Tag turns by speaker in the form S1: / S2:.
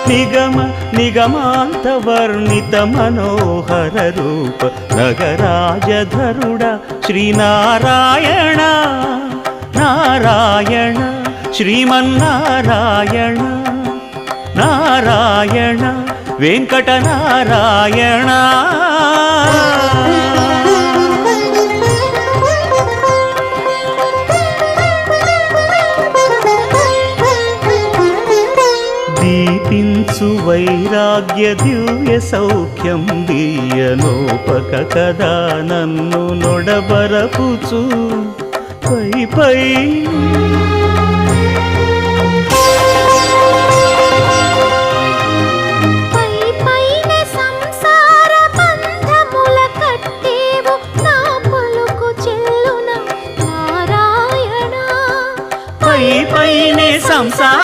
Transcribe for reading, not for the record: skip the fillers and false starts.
S1: నిగమ నిగమాంతవర్ణిత మనోహర రూప నగరాజధరుడ శ్రీనారాయణ నారాయణ శ్రీమన్నారాయణ నారాయణ వెంకటనారాయణ. దీపించు వైరాగ్య దివ్య సౌఖ్యం దీయనోపక కదా నన్ను నొడబరపుచు పై పై